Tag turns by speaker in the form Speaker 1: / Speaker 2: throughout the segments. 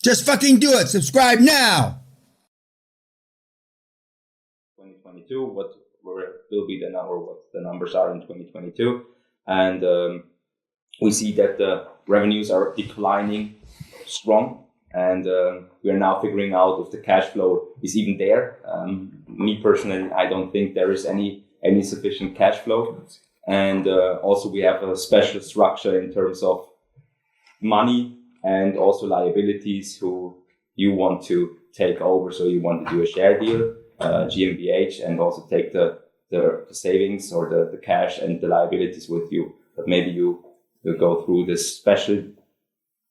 Speaker 1: Just fucking do it. Subscribe now.
Speaker 2: 2022, what will be the number, what the numbers are in 2022. And we see that the revenues are declining strong. And we are now figuring out if the cash flow is even there. Me personally, I don't think there is any sufficient cash flow. And also we have a special structure in terms of money and also liabilities who you want to take over. So you want to do a share deal, GmbH, and also take the savings or the cash and the liabilities with you. But maybe you will go through this special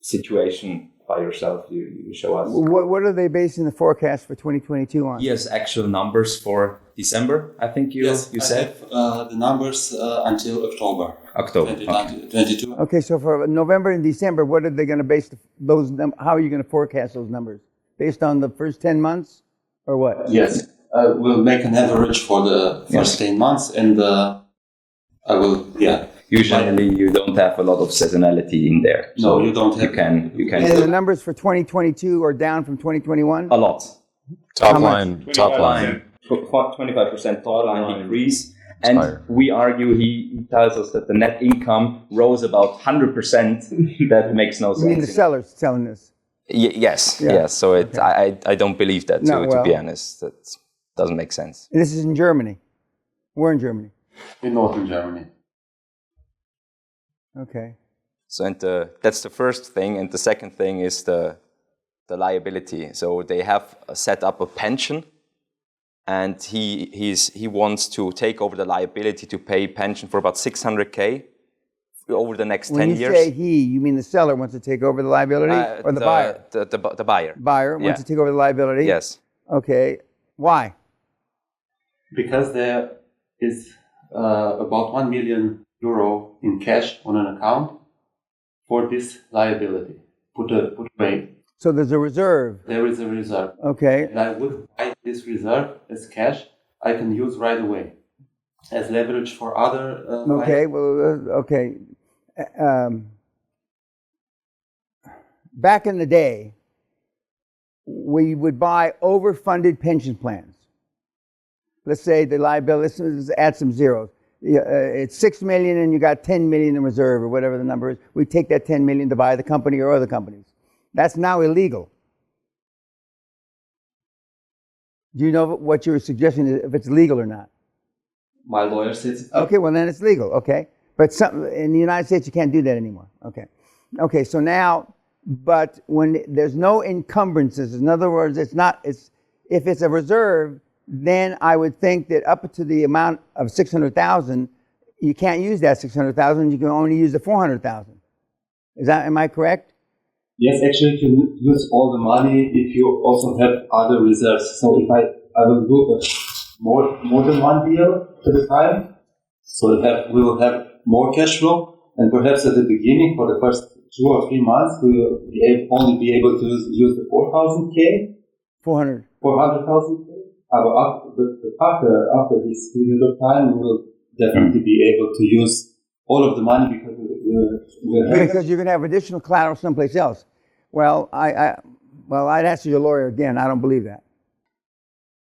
Speaker 2: situation by yourself. You show us.
Speaker 1: What are they basing the forecast for 2022 on?
Speaker 2: Yes, actual numbers for December, I think you said.
Speaker 3: I have the numbers until October.
Speaker 2: October.
Speaker 3: 2022.
Speaker 1: Okay, so for November and December, what are they going to base those? How are you going to forecast those numbers? Based on the first 10 months, or what?
Speaker 3: Yes, we'll make an average for the first 10 months, and I will.
Speaker 2: Usually, you don't have a lot of seasonality in there.
Speaker 3: No, you don't have.
Speaker 2: You can.
Speaker 1: And the numbers for 2022 are down from 2021.
Speaker 2: A lot.
Speaker 4: Top line.
Speaker 2: 25% top line decrease. And we argue, he tells us that the net income rose about 100%. That makes no sense.
Speaker 1: You mean the sellers selling this?
Speaker 2: Yes. So I don't believe that, to be honest. That doesn't make sense.
Speaker 1: And this is in Germany. We're in Germany.
Speaker 3: In northern Germany.
Speaker 1: Okay.
Speaker 2: So that's the first thing. And the second thing is the liability. So they have set up a pension. And he wants to take over the liability to pay pension for about 600K over the next 10 years.
Speaker 1: When you say he, you mean the seller wants to take over the liability, or the buyer?
Speaker 2: The buyer.
Speaker 1: Buyer wants to take over the liability?
Speaker 2: Yes.
Speaker 1: Okay. Why?
Speaker 3: Because there is about 1 million euro in cash on an account for this liability. Put away.
Speaker 1: So there's a reserve.
Speaker 3: There is a reserve.
Speaker 1: Okay.
Speaker 3: And I would buy this reserve as cash I can use right away as leverage for other.
Speaker 1: Okay. Well, okay. Back in the day, we would buy overfunded pension plans. Let's say the liability, let's add some zeros. It's 6 million and you got 10 million in reserve or whatever the number is. We take that 10 million to buy the company or other companies. That's now illegal. Do you know what you're suggesting, if it's legal or not?
Speaker 3: My lawyer says.
Speaker 1: Okay, well then it's legal. Okay, but in the United States you can't do that anymore. Okay. So now, but when there's no encumbrances, in other words, if it's a reserve, then I would think that up to the amount of 600,000, you can't use that 600,000. You can only use the 400,000. Am I correct?
Speaker 3: Yes, actually, you can use all the money if you also have other reserves. So if I will do more than one deal at a time, so we will have more cash flow, and perhaps at the beginning for the first 2 or 3 months we will only be able to use the 400,000. But after this period of time, we will definitely be able to use all of the money
Speaker 1: because you're going to have additional collateral someplace else. Well, I'd ask your lawyer again. I don't believe that.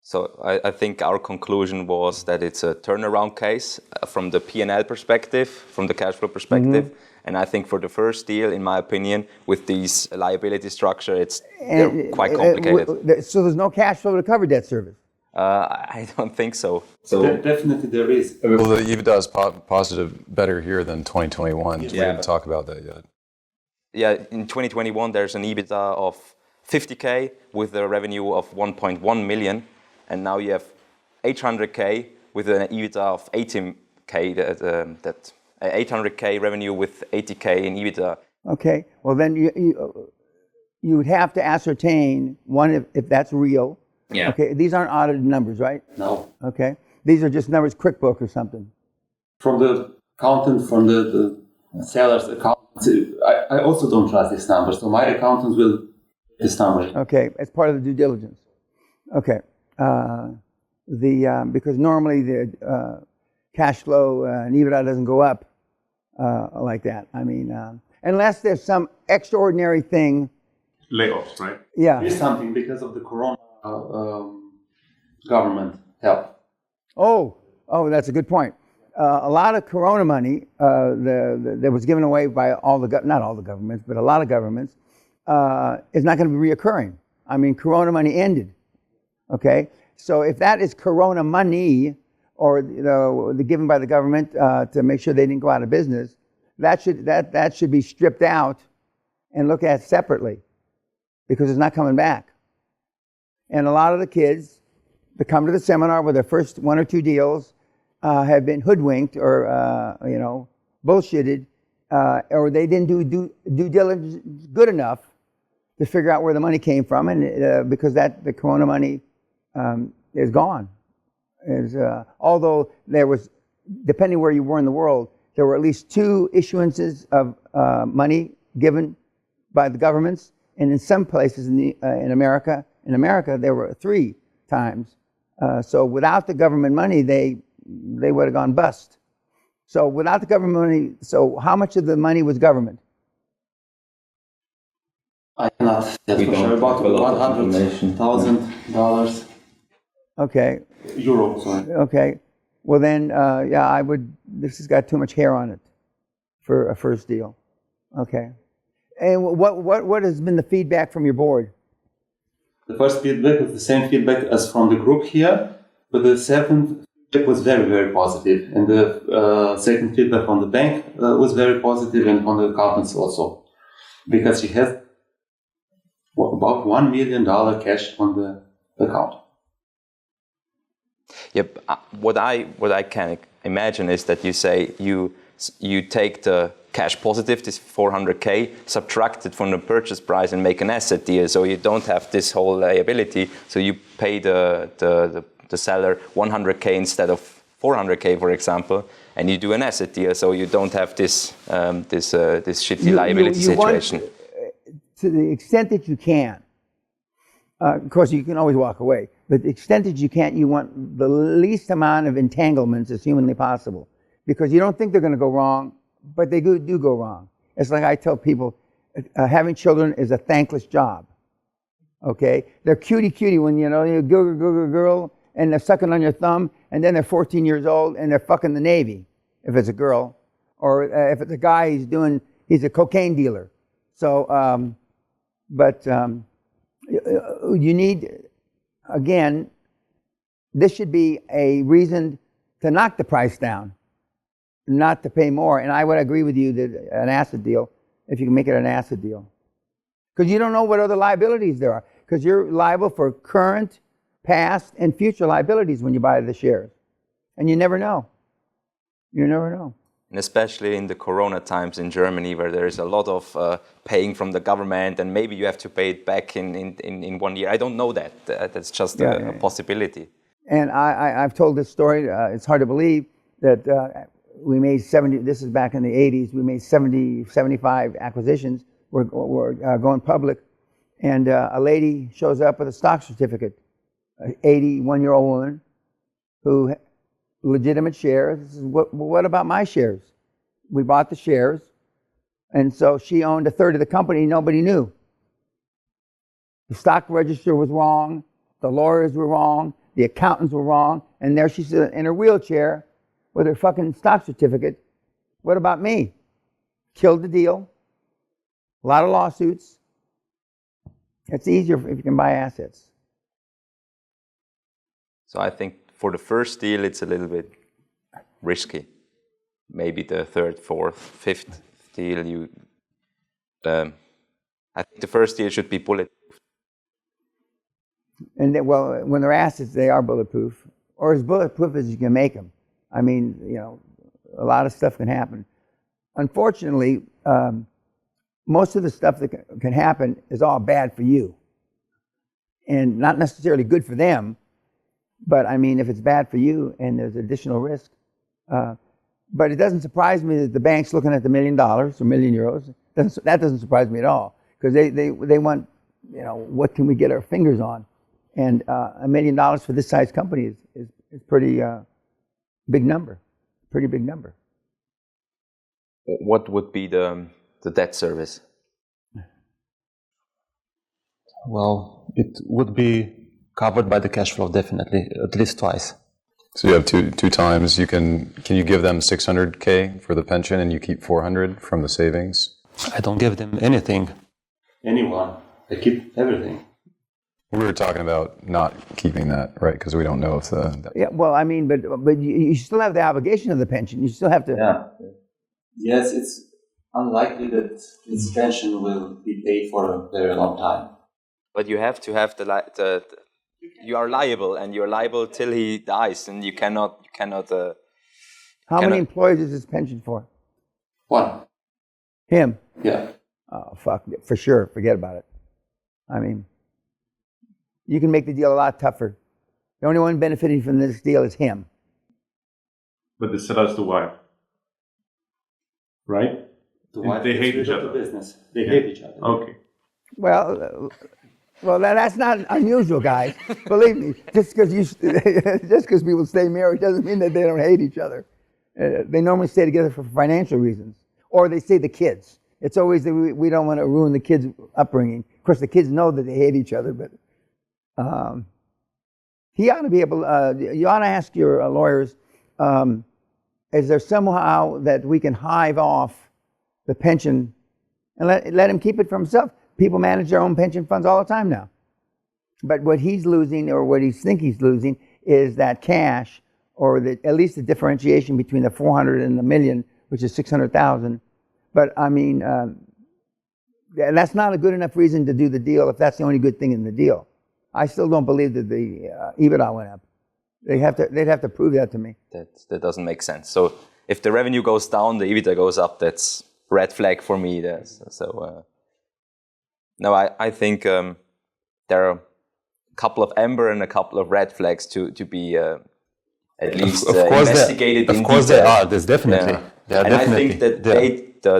Speaker 2: So I think our conclusion was that it's a turnaround case from the P&L perspective, from the cash flow perspective. Mm-hmm. And I think for the first deal, in my opinion, with these liability structure, they're quite complicated.
Speaker 1: So there's no cash flow to cover debt service?
Speaker 2: I don't think so.
Speaker 3: Definitely there is.
Speaker 4: Well, the EBITDA is positive, better here than 2021. We didn't talk about that yet.
Speaker 2: Yeah, in 2021, there's an EBITDA of 50K with a revenue of 1.1 million. And now you have 800K with an EBITDA of 18K, that 800K revenue with 80K in EBITDA.
Speaker 1: Okay, well then you would have to ascertain, one, if that's real.
Speaker 2: Yeah.
Speaker 1: Okay, these aren't audited numbers, right?
Speaker 3: No.
Speaker 1: Okay, these are just numbers, QuickBook or something.
Speaker 3: From the accountant, from the seller's accountant, I also don't trust these numbers, so my accountants will this number.
Speaker 1: Okay, as part of the due diligence. Okay, because normally the cash flow and EBITDA doesn't go up like that. I mean, unless there's some extraordinary thing
Speaker 5: layoffs, right?
Speaker 1: Yeah.
Speaker 3: Here's something because of the Corona government help.
Speaker 1: Oh, that's a good point. A lot of Corona money that was given away by not all the governments, but a lot of governments, is not going to be reoccurring. I mean, Corona money ended. Okay, so if that is Corona money, or the given by the government to make sure they didn't go out of business, that should be stripped out and looked at separately, because it's not coming back. And a lot of the kids that come to the seminar with their first one or two deals have been hoodwinked or bullshitted, or they didn't do due diligence good enough to figure out where the money came from, and because the Corona money is gone. Although there was, depending where you were in the world, there were at least 2 issuances of money given by the governments, and in some places in America, there were 3 times. So without the government money, they would have gone bust. So without the government money, so how much of the money was government?
Speaker 3: I cannot. That's for sure. About $100,000.
Speaker 1: Okay.
Speaker 3: Euro, sorry.
Speaker 1: Okay. Well then, I would. This has got too much hair on it for a first deal. Okay. And what has been the feedback from your board?
Speaker 3: The first feedback was the same feedback as from the group here, but the second feedback was very, very positive. And the second feedback from the bank was very positive, and on the accountants also, because she has about $1 million cash on the account.
Speaker 2: Yep. What I can imagine is that you say you take the cash positive, this 400K, subtract it from the purchase price and make an asset deal, so you don't have this whole liability. So you pay the seller 100K instead of 400K, for example, and you do an asset deal, so you don't have this shitty liability situation.
Speaker 1: To the extent that you can, of course, you can always walk away, but the extent that you can't, you want the least amount of entanglements as humanly possible, because you don't think they're going to go wrong, but they do go wrong. It's like I tell people, having children is a thankless job. Okay, they're cutie when you girl, and they're sucking on your thumb, and then they're 14 years old and they're fucking the Navy, if it's a girl, or if it's a guy, he's a cocaine dealer. So, you need, again, this should be a reason to knock the price down, not to pay more. And I would agree with you that an asset deal, if you can make it an asset deal. Because you don't know what other liabilities there are. Because you're liable for current, past, and future liabilities when you buy the shares. And you never know. You never know.
Speaker 2: And especially in the Corona times in Germany, where there is a lot of paying from the government, and maybe you have to pay it back in 1 year. I don't know that. That's just a possibility.
Speaker 1: And I've told this story. It's hard to believe that we made 70, this is back in the 80s, we made 70, 75 acquisitions. We're going public. And a lady shows up with a stock certificate, an 81-year-old woman who legitimate shares. What about my shares? We bought the shares, and so she owned a third of the company. Nobody knew. The stock register was wrong, the lawyers were wrong, the accountants were wrong, and there she's in her wheelchair with her fucking stock certificate. What about me? Killed the deal. A lot of lawsuits. It's easier if you can buy assets.
Speaker 2: So I think for the first deal, it's a little bit risky. Maybe the third, fourth, fifth deal, I think the first deal should be bulletproof.
Speaker 1: And then, well, when they're assets, they are bulletproof, or as bulletproof as you can make them. I mean, a lot of stuff can happen. Unfortunately, most of the stuff that can happen is all bad for you, and not necessarily good for them. But I mean, if it's bad for you and there's additional risk, but it doesn't surprise me that the bank's looking at the $1 million or €1 million. That doesn't surprise me at all, because they want, what can we get our fingers on? And $1 million for this size company is pretty big number, pretty big number.
Speaker 2: What would be the debt service?
Speaker 3: Well, it would be covered by the cash flow, definitely, at least twice.
Speaker 4: So you have two times. Can you give them 600K for the pension and you keep 400 from the savings?
Speaker 3: I don't give them anything. Anyone. I keep everything.
Speaker 4: We were talking about not keeping that, right? Because we don't know if
Speaker 1: Yeah, well, I mean, but you still have the obligation of the pension. You still have to.
Speaker 3: Yeah. Yes, it's unlikely that this pension will be paid for a very long time.
Speaker 2: But you have to have you are liable, and you're liable till he dies, and you cannot.
Speaker 1: How many employees is this pension for?
Speaker 3: One.
Speaker 1: Him.
Speaker 3: Yeah.
Speaker 1: Oh, fuck, for sure. Forget about it. I mean, you can make the deal a lot tougher. The only one benefiting from this deal is him.
Speaker 5: But the seller's the wife, right?
Speaker 3: The wife
Speaker 5: they hate
Speaker 3: gets
Speaker 5: each
Speaker 3: rid of
Speaker 5: other.
Speaker 3: the business. They hate each other.
Speaker 5: Okay.
Speaker 1: Well, that's not unusual, guys. Believe me. Just because people stay married doesn't mean that they don't hate each other. They normally stay together for financial reasons, or they say the kids. It's always that we don't want to ruin the kids' upbringing. Of course, the kids know that they hate each other, but he ought to be able. You ought to ask your lawyers: is there somehow that we can hive off the pension and let him keep it for himself? People manage their own pension funds all the time now. But what he's losing, or what he thinks he's losing, is that cash, or at least the differentiation between the 400 and the million, which is 600,000. But I mean, that's not a good enough reason to do the deal if that's the only good thing in the deal. I still don't believe that the EBITDA went up. They'd have to prove that to me.
Speaker 2: That doesn't make sense. So if the revenue goes down, the EBITDA goes up. That's red flag for me. No, I think there are a couple of amber and a couple of red flags to be at least investigated.
Speaker 3: Of course they are. There's definitely.
Speaker 2: Yeah. And I think that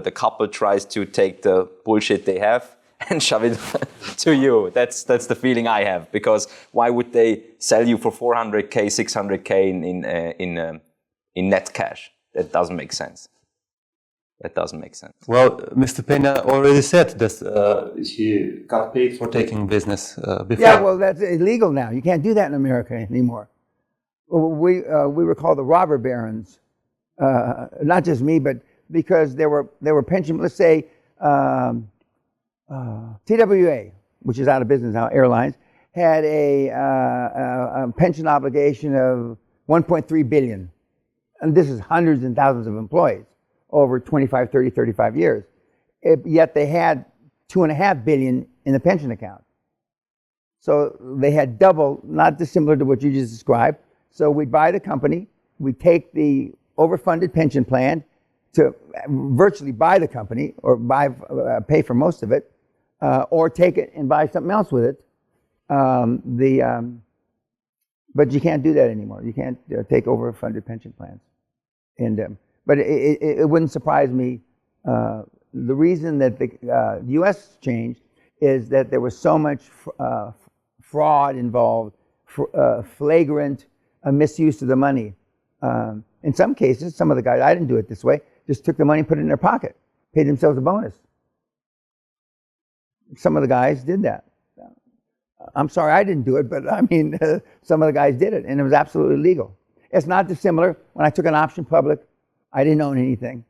Speaker 2: the couple tries to take the bullshit they have and shove it to you. That's the feeling I have. Because why would they sell you for 400K, 600K in net cash? That doesn't make sense. That doesn't make sense.
Speaker 3: Well, Mr. Peña already said that he got paid for taking business before.
Speaker 1: Yeah, well, that's illegal now. You can't do that in America anymore. We were called the robber barons. Not just me, but because there were pension. Let's say TWA, which is out of business now, airlines, had a pension obligation of 1.3 billion, and this is hundreds and thousands of employees over 25, 30, 35 years. Yet they had 2.5 billion in the pension account. So they had double, not dissimilar to what you just described. So we'd buy the company, we'd take the overfunded pension plan to virtually buy the company, or pay for most of it, or take it and buy something else with it. But you can't do that anymore. You can't take overfunded pension plans. But it wouldn't surprise me. The reason that the U.S. changed is that there was so much fraud involved, flagrant misuse of the money. In some cases, some of the guys, I didn't do it this way, just took the money and put it in their pocket, paid themselves a bonus. Some of the guys did that. I'm sorry I didn't do it, but I mean, some of the guys did it, and it was absolutely legal. It's not dissimilar. When I took an option public, I didn't own anything.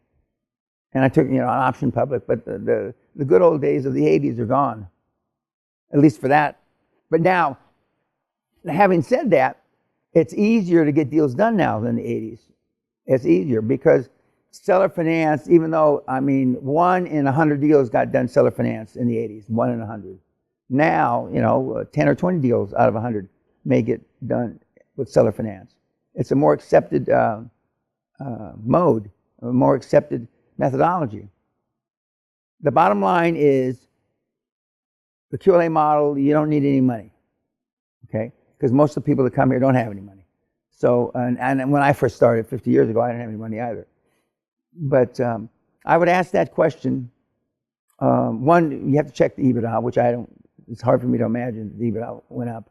Speaker 1: And I took, an option public, but the good old days of the 80s are gone, at least for that. But now, having said that, it's easier to get deals done now than the 80s. It's easier because seller finance, even though, 1 in 100 deals got done seller finance in the 80s, 1 in 100. Now, 10 or 20 deals out of 100 may get done with seller finance. It's a more accepted mode, a more accepted methodology. The bottom line is the QLA model, you don't need any money, okay? Because most of the people that come here don't have any money. So, and when I first started 50 years ago, I didn't have any money either. But I would ask that question. One, you have to check the EBITDA, which it's hard for me to imagine the EBITDA went up.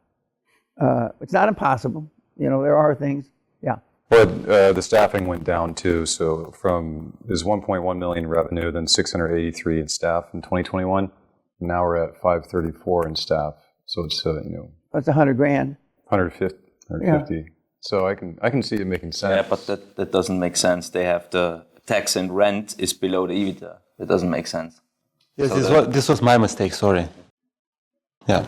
Speaker 1: It's not impossible. There are things, yeah.
Speaker 4: But the staffing went down too. So there's 1.1 million revenue, then 683 in staff in 2021. Now we're at 534 in staff, so it's
Speaker 1: That's $100,000.
Speaker 4: 150. 150. So I can see it making sense.
Speaker 2: Yeah, but that doesn't make sense. They have the tax and rent is below the EBITDA. That doesn't make sense.
Speaker 3: Yes,
Speaker 2: So
Speaker 3: this was my mistake. Sorry. Yeah.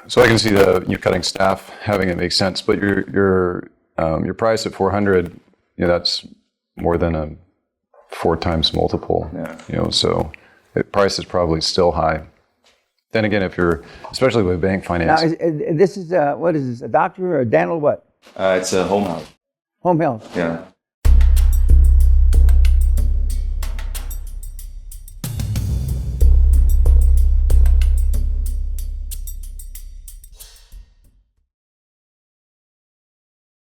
Speaker 4: So I can see you cutting staff, having it make sense, but your price at 400, that's more than a 4 times multiple.
Speaker 2: Yeah.
Speaker 4: So the price is probably still high. Then again, if you're, especially with bank finance.
Speaker 1: Now, this is what is this? A doctor or a dental what?
Speaker 2: It's a home health.
Speaker 1: Home health.
Speaker 2: Yeah.